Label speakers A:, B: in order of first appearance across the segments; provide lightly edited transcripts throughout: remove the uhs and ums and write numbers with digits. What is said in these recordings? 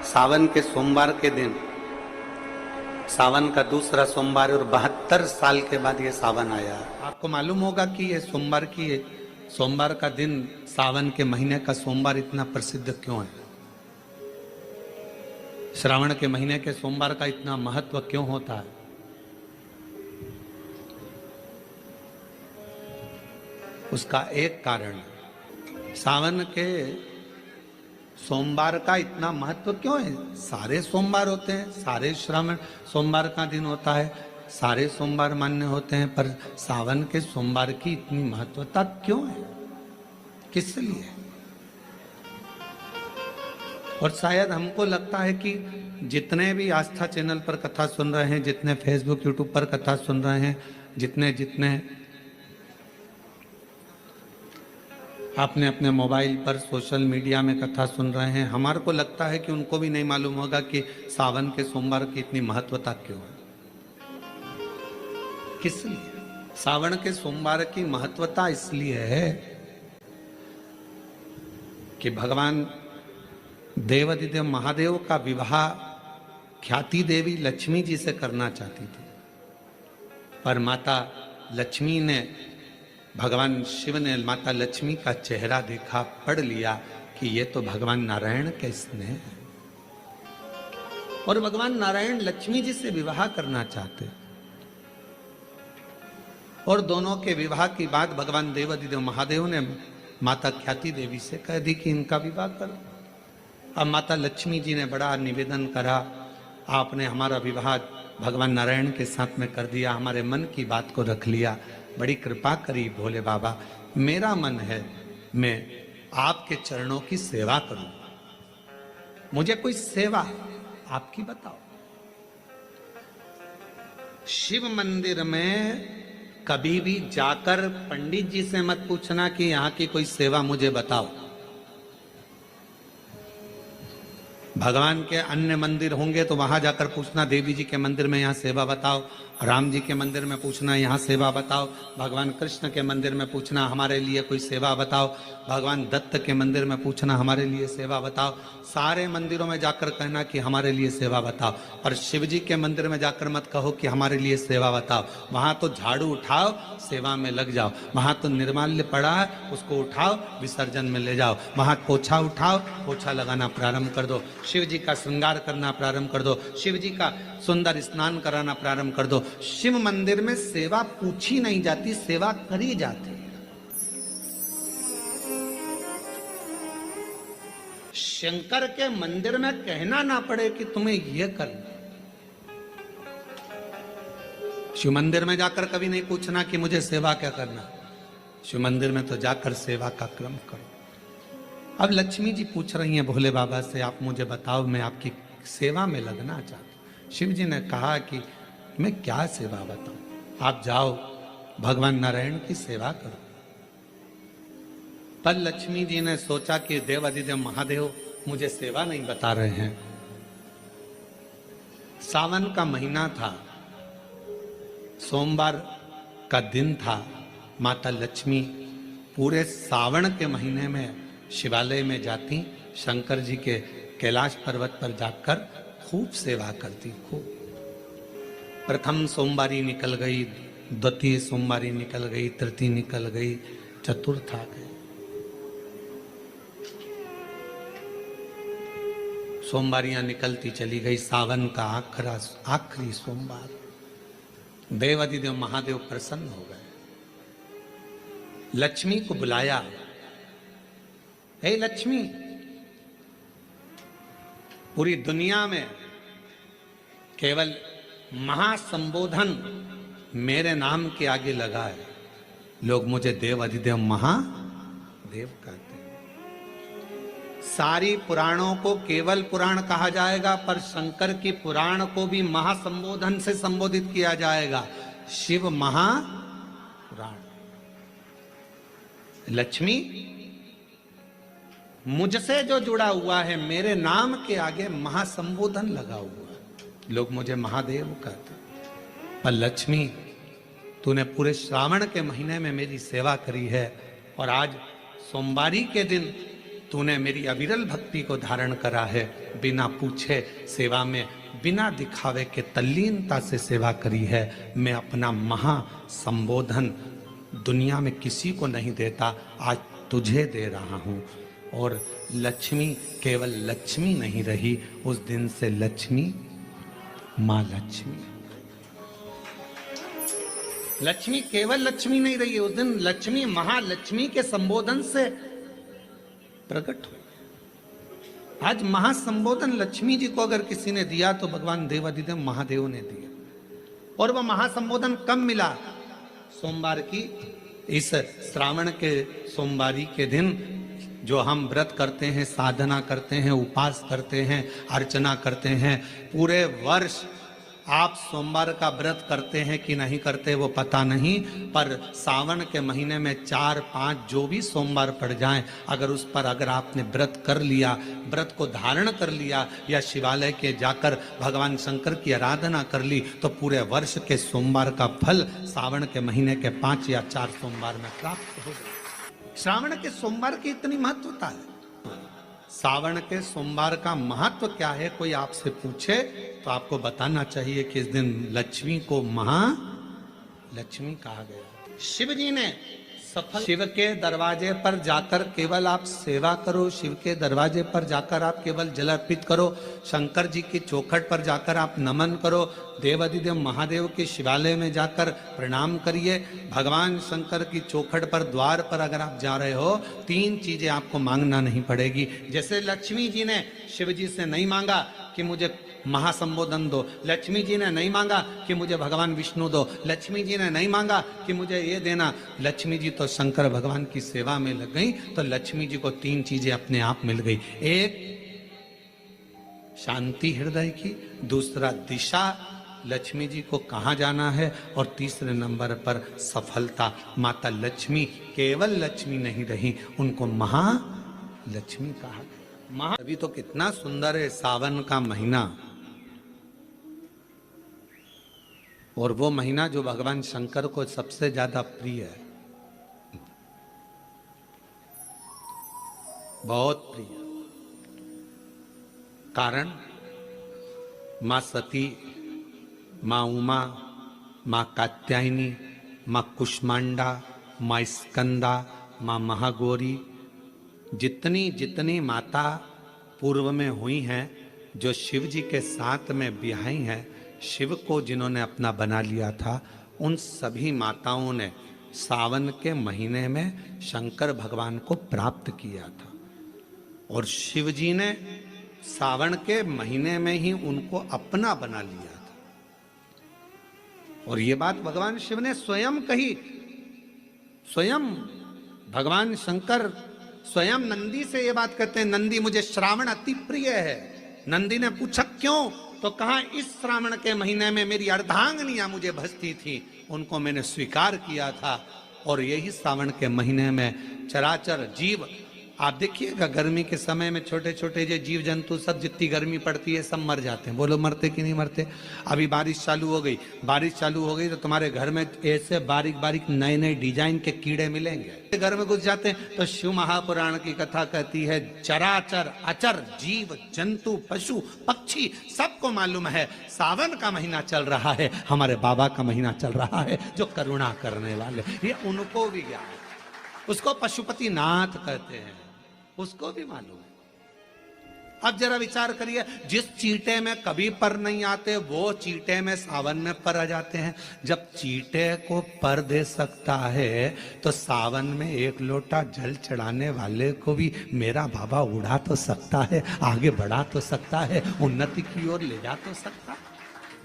A: सावन के सोमवार के दिन, सावन का दूसरा सोमवार और 72 साल के बाद ये सावन आया। आपको मालूम होगा कि ये सोमवार का दिन, सावन के महीने का सोमवार इतना प्रसिद्ध क्यों है? श्रावण के महीने के सोमवार का इतना महत्व क्यों होता है? उसका एक कारण, सावन के सोमवार का इतना महत्व क्यों है? सारे सोमवार होते हैं, सारे श्रावण सोमवार का दिन होता है, सारे सोमवार मान्य होते हैं, पर सावन के सोमवार की इतनी महत्वता क्यों है? किस लिए? और शायद हमको लगता है कि जितने भी आस्था चैनल पर कथा सुन रहे हैं, जितने फेसबुक यूट्यूब पर कथा सुन रहे हैं, जितने आपने अपने मोबाइल पर सोशल मीडिया में कथा सुन रहे हैं, हमारे को लगता है कि उनको भी नहीं मालूम होगा कि सावन के सोमवार की इतनी महत्वता क्यों है। किस लिए? सावन के सोमवार की महत्वता इसलिए है कि भगवान देवाधिदेव महादेव का विवाह ख्याति देवी लक्ष्मी जी से करना चाहती थी, पर माता लक्ष्मी ने, भगवान शिव ने माता लक्ष्मी का चेहरा देखा, पढ़ लिया कि ये तो भगवान नारायण के स्नेह है, और भगवान नारायण लक्ष्मी जी से विवाह करना चाहते। और दोनों के विवाह की बात भगवान देवाधिदेव महादेव ने माता ख्याति देवी से कह दी कि इनका विवाह करो। अब माता लक्ष्मी जी ने बड़ा निवेदन करा, आपने हमारा विवाह भगवान नारायण के साथ में कर दिया, हमारे मन की बात को रख लिया, बड़ी कृपा करी भोले बाबा, मेरा मन है मैं आपके चरणों की सेवा करूं, मुझे कोई सेवा आपकी बताओ। शिव मंदिर में कभी भी जाकर पंडित जी से मत पूछना कि यहां की कोई सेवा मुझे बताओ। भगवान के अन्य मंदिर होंगे तो वहां जाकर पूछना, देवी जी के मंदिर में यहाँ सेवा बताओ, राम जी के मंदिर में पूछना यहाँ सेवा बताओ, भगवान कृष्ण के मंदिर में पूछना हमारे लिए कोई सेवा बताओ, भगवान दत्त के मंदिर में पूछना हमारे लिए सेवा बताओ। सारे मंदिरों में जाकर कहना कि हमारे लिए सेवा बताओ, और शिव जी के मंदिर में जाकर मत कहो कि हमारे लिए सेवा बताओ। वहां तो झाड़ू उठाओ, सेवा में लग जाओ, वहां तो निर्माल्य पड़ा है, उसको उठाओ, विसर्जन में ले जाओ, वहां पोछा उठाओ, पोछा लगाना प्रारंभ कर दो, शिव जी का श्रृंगार करना प्रारंभ कर दो, शिव जी का सुंदर स्नान कराना प्रारंभ कर दो। शिव मंदिर में सेवा पूछी नहीं जाती, सेवा करी जाती। शंकर के मंदिर में कहना ना पड़े कि तुम्हें यह करना। शिव मंदिर में जाकर कभी नहीं पूछना कि मुझे सेवा क्या करना, शिव मंदिर में तो जाकर सेवा का क्रम करो। अब लक्ष्मी जी पूछ रही हैं भोले बाबा से, आप मुझे बताओ, मैं आपकी सेवा में लगना चाहती हूं। शिव जी ने कहा कि मैं क्या सेवा बताऊं, आप जाओ भगवान नारायण की सेवा करो। पर लक्ष्मी जी ने सोचा कि देवाधिदेव महादेव मुझे सेवा नहीं बता रहे हैं। सावन का महीना था, सोमवार का दिन था, माता लक्ष्मी पूरे सावन के महीने में शिवालय में जाती, शंकर जी के कैलाश पर्वत पर जाकर खूब सेवा करती। खूब प्रथम सोमवारी निकल गई, द्वितीय सोमवारी निकल गई, तृतीय निकल गई, चतुर्थ आ गई। सोमवारियां निकलती चली गई। सावन का आखिरी सोमवार, देवाधिदेव महादेव प्रसन्न हो गए, लक्ष्मी को बुलाया, हे लक्ष्मी, पूरी दुनिया में केवल महासंबोधन मेरे नाम के आगे लगा है, लोग मुझे देवाधिदेव महादेव कहते हैं। सारी पुराणों को केवल पुराण कहा जाएगा, पर शंकर की पुराण को भी महासंबोधन से संबोधित किया जाएगा, शिव महापुराण। लक्ष्मी, मुझसे जो जुड़ा हुआ है, मेरे नाम के आगे महासंबोधन लगा हुआ है, लोग मुझे महादेव कहते हैं। पर लक्ष्मी, तूने पूरे श्रावण के महीने में मेरी सेवा करी है, और आज सोमवारी के दिन तूने मेरी अविरल भक्ति को धारण करा है, बिना पूछे सेवा में, बिना दिखावे के तल्लीनता से सेवा करी है। मैं अपना महा संबोधन दुनिया में किसी को नहीं देता, आज तुझे दे रहा हूं। और लक्ष्मी केवल लक्ष्मी नहीं रही, उस दिन से लक्ष्मी मां लक्ष्मी। लक्ष्मी केवल लक्ष्मी नहीं रही, उस दिन लक्ष्मी महालक्ष्मी के संबोधन से प्रकट हुई। आज महासंबोधन लक्ष्मी जी को अगर किसी ने दिया तो भगवान देवाधिदेव महादेव ने दिया। और वह महासंबोधन कब मिला? सोमवार की इस श्रावण के सोमवारी के दिन जो हम व्रत करते हैं, साधना करते हैं, उपास करते हैं, अर्चना करते हैं। पूरे वर्ष आप सोमवार का व्रत करते हैं कि नहीं करते वो पता नहीं, पर सावन के महीने में 4-5 जो भी सोमवार पड़ जाएं, अगर उस पर अगर आपने व्रत कर लिया, व्रत को धारण कर लिया या शिवालय के जाकर भगवान शंकर की आराधना कर ली, तो पूरे वर्ष के सोमवार का फल सावन के महीने के 5 या 4 सोमवार में प्राप्त हो जाए। श्रावण के सोमवार की इतनी महत्वता है। सावन के सोमवार का महत्व क्या है, कोई आपसे पूछे तो आपको बताना चाहिए कि इस दिन लक्ष्मी को महालक्ष्मी कहा गया। शिव जी ने सफल, शिव के दरवाजे पर जाकर केवल आप सेवा करो, शिव के दरवाजे पर जाकर आप केवल जल अर्पित करो, शंकर जी की चौखट पर जाकर आप नमन करो, देवाधिदेव महादेव के शिवालय में जाकर प्रणाम करिए। भगवान शंकर की चौखट पर द्वार पर अगर आप जा रहे हो, 3 चीजें आपको मांगना नहीं पड़ेगी। जैसे लक्ष्मी जी ने शिव जी से नहीं मांगा कि मुझे महासंबोधन दो, लक्ष्मी जी ने नहीं मांगा कि मुझे भगवान विष्णु दो, लक्ष्मी जी ने नहीं मांगा कि मुझे ये देना। लक्ष्मी जी तो शंकर भगवान की सेवा में लग गई, तो लक्ष्मी जी को 3 चीजें अपने आप मिल गई। एक शांति हृदय की, दूसरा दिशा लक्ष्मी जी को कहाँ जाना है, और तीसरे नंबर पर सफलता। माता लक्ष्मी केवल लक्ष्मी नहीं रही, उनको महालक्ष्मी कहा गया। अभी तो कितना सुंदर है सावन का महीना, और वो महीना जो भगवान शंकर को सबसे ज्यादा प्रिय है, बहुत प्रिय। कारण मां सती, मां उमा, मां कात्यायनी, मां कुष्मांडा, मां स्कंदा, मां महागौरी, जितनी जितनी माता पूर्व में हुई हैं, जो शिव जी के साथ में बिहाई हैं, शिव को जिन्होंने अपना बना लिया था, उन सभी माताओं ने सावन के महीने में शंकर भगवान को प्राप्त किया था। और शिव जी ने सावन के महीने में ही उनको अपना बना लिया था। और ये बात भगवान शिव ने स्वयं कही। स्वयं भगवान शंकर स्वयं नंदी से ये बात कहते हैं, नंदी मुझे श्रावण अति प्रिय है। नंदी ने पूछा क्यों, तो कहा इस श्रावण के महीने में मेरी अर्धांगिनियां मुझे भजती थी, उनको मैंने स्वीकार किया था। और यही श्रावण के महीने में चराचर जीव, आप देखिएगा गर्मी के समय में छोटे छोटे जो जीव जंतु सब, जितनी गर्मी पड़ती है सब मर जाते हैं। बोलो मरते कि नहीं मरते? अभी बारिश चालू हो गई, बारिश चालू हो गई तो तुम्हारे घर में ऐसे बारीक बारीक नए नए डिजाइन के कीड़े मिलेंगे। घर में घुस जाते हैं तो शिव महापुराण की कथा कहती है, चराचर अचर जीव जंतु पशु पक्षी सबको मालूम है सावन का महीना चल रहा है, हमारे बाबा का महीना चल रहा है जो करुणा करने वाले, ये उनको भी ज्ञान है। उसको पशुपति नाथ कहते हैं, उसको भी मालूम है। अब जरा विचार करिए, जिस चींटे में कभी पर नहीं आते वो चींटे में सावन में पर आ जाते हैं। जब चींटे को पर दे सकता है तो सावन में 1 लोटा जल चढ़ाने वाले को भी मेरा बाबा उड़ा तो सकता है, आगे बढ़ा तो सकता है, उन्नति की ओर ले जा तो सकता है।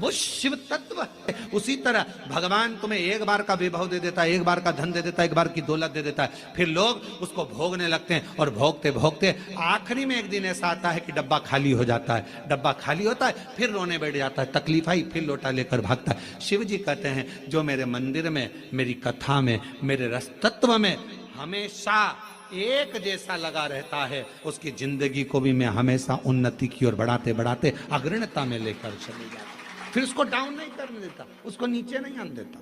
A: वो शिव तत्व है। उसी तरह भगवान तुम्हें एक बार का विभव दे देता है, एक बार का धन दे देता है, एक बार की दौलत दे देता है, फिर लोग उसको भोगने लगते हैं और भोगते भोगते आखिरी में एक दिन ऐसा आता है कि डब्बा खाली हो जाता है। डब्बा खाली होता है, फिर रोने बैठ जाता है, तकलीफ आई, फिर लोटा लेकर भागता है। शिव जी कहते हैं, जो मेरे मंदिर में, मेरी कथा में, मेरे रस तत्व में हमेशा एक जैसा लगा रहता है, उसकी जिंदगी को भी मैं हमेशा उन्नति की ओर बढ़ाते बढ़ाते अग्रणता में लेकर चले जाता, फिर उसको डाउन नहीं करने देता, उसको नीचे नहीं आने देता।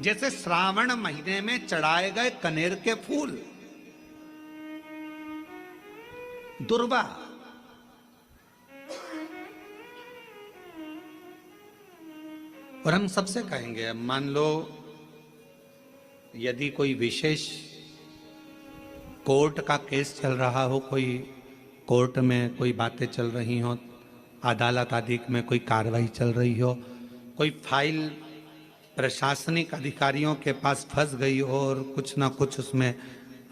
A: जैसे श्रावण महीने में चढ़ाए गए कनेर के फूल, दुर्वा। और हम सबसे कहेंगे, अब मान लो यदि कोई विशेष कोर्ट का केस चल रहा हो, कोई कोर्ट में कोई बातें चल रही हो, अदालत आदि में कोई कार्रवाई चल रही हो, कोई फाइल प्रशासनिक अधिकारियों के पास फंस गई हो और कुछ ना कुछ उसमें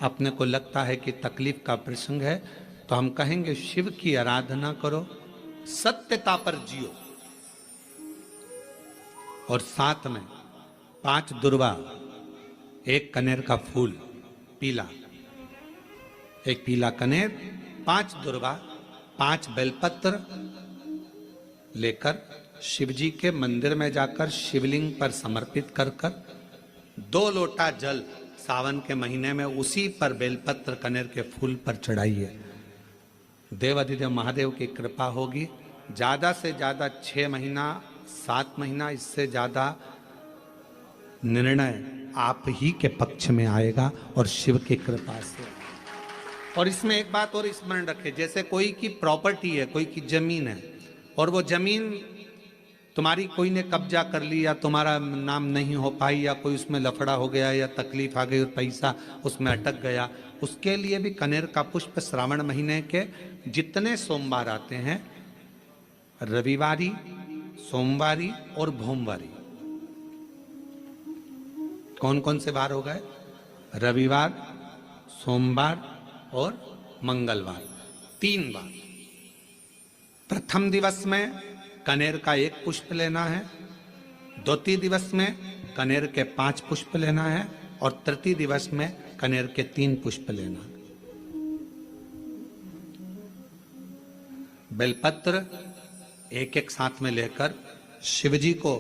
A: अपने को लगता है कि तकलीफ का प्रसंग है, तो हम कहेंगे शिव की आराधना करो, सत्यता पर जियो, और साथ में 5 दुर्वा, 1 कनेर का फूल पीला, 1 पीला कनेर, 5 दुर्वा, 5 बेलपत्र लेकर शिव जी के मंदिर में जाकर शिवलिंग पर समर्पित कर 2 लोटा जल सावन के महीने में उसी पर बेलपत्र कनेर के फूल पर चढ़ाइए। देवाधिदेव महादेव की कृपा होगी। ज्यादा से ज्यादा 6 महीना 7 महीना, इससे ज्यादा निर्णय आप ही के पक्ष में आएगा और शिव की कृपा से। और इसमें एक बात और स्मरण रखें, जैसे कोई की प्रॉपर्टी है, कोई की जमीन है, और वो जमीन तुम्हारी कोई ने कब्जा कर ली या तुम्हारा नाम नहीं हो पाई या कोई उसमें लफड़ा हो गया या तकलीफ आ गई और पैसा उसमें अटक गया, उसके लिए भी कनेर का पुष्प श्रावण महीने के जितने सोमवार आते हैं, रविवारी, सोमवारी और भोमवारी, कौन कौन से बार हो गए? रविवार, सोमवार और मंगलवार, 3 बार। प्रथम दिवस में कनेर का 1 पुष्प लेना है, द्वितीय दिवस में कनेर के 5 पुष्प लेना है, और तृतीय दिवस में कनेर के 3 पुष्प लेना है। बेलपत्र 1-1 साथ में लेकर शिव जी को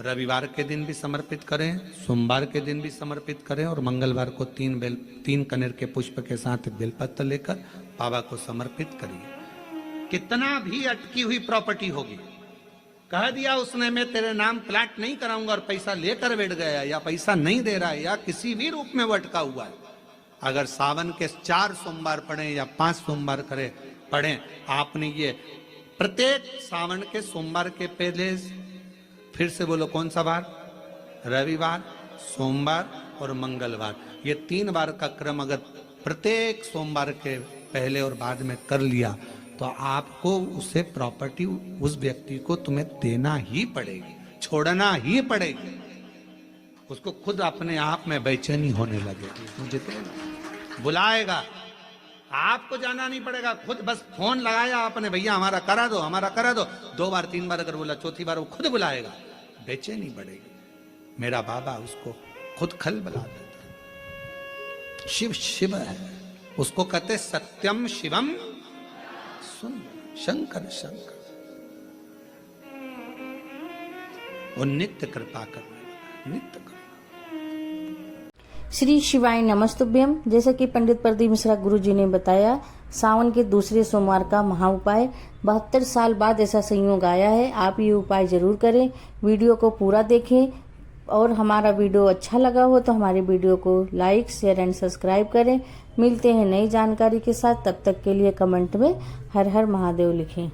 A: रविवार के दिन भी समर्पित करें, सोमवार के दिन भी समर्पित करें, और मंगलवार को 3 कनेर के पुष्प के साथ बेलपत्र लेकर बाबा को समर्पित करिए। कितना भी अटकी हुई प्रॉपर्टी होगी, कह दिया उसने मैं तेरे नाम प्लाट नहीं कराऊंगा और पैसा लेकर बैठ गया, या पैसा नहीं दे रहा है, या किसी भी रूप में वो अटका हुआ है, अगर सावन के 4 सोमवार पढ़े या 5 सोमवार पढ़े, आपने ये प्रत्येक सावन के सोमवार के पहले, फिर से बोलो कौन सा बार? रविवार, सोमवार और मंगलवार, ये 3 बार का क्रम अगर प्रत्येक सोमवार के पहले और बाद में कर लिया, तो आपको उसे प्रॉपर्टी उस व्यक्ति को तुम्हें देना ही पड़ेगी, छोड़ना ही पड़ेगी। उसको खुद अपने आप में बेचैनी होने लगेगी, मुझे बुलाएगा, आपको जाना नहीं पड़ेगा, खुद बस फोन लगाया आपने, भैया हमारा करा दो, हमारा करा दो, 2 बार 3 बार अगर बोला, चौथी बार वो खुद बुलाएगा, बेचैनी बढ़ेगी। मेरा बाबा उसको खुद खल बुला देता। शिव शिव है, उसको कहते सत्यम शिवम शंकर शंकर, और नित्य कृपा करने, नित्य कृपा।
B: श्री शिवाय नमस्तुभ्यम। जैसे कि पंडित प्रदीप मिश्रा गुरु जी ने बताया, सावन के दूसरे सोमवार का महा उपाय, 72 साल बाद ऐसा संयोग आया है। आप ये उपाय जरूर करें, वीडियो को पूरा देखें, और हमारा वीडियो अच्छा लगा हो तो हमारे वीडियो को लाइक, शेयर एंड सब्सक्राइब करें। मिलते हैं नई जानकारी के साथ, तब तक के लिए कमेंट में हर हर महादेव लिखें।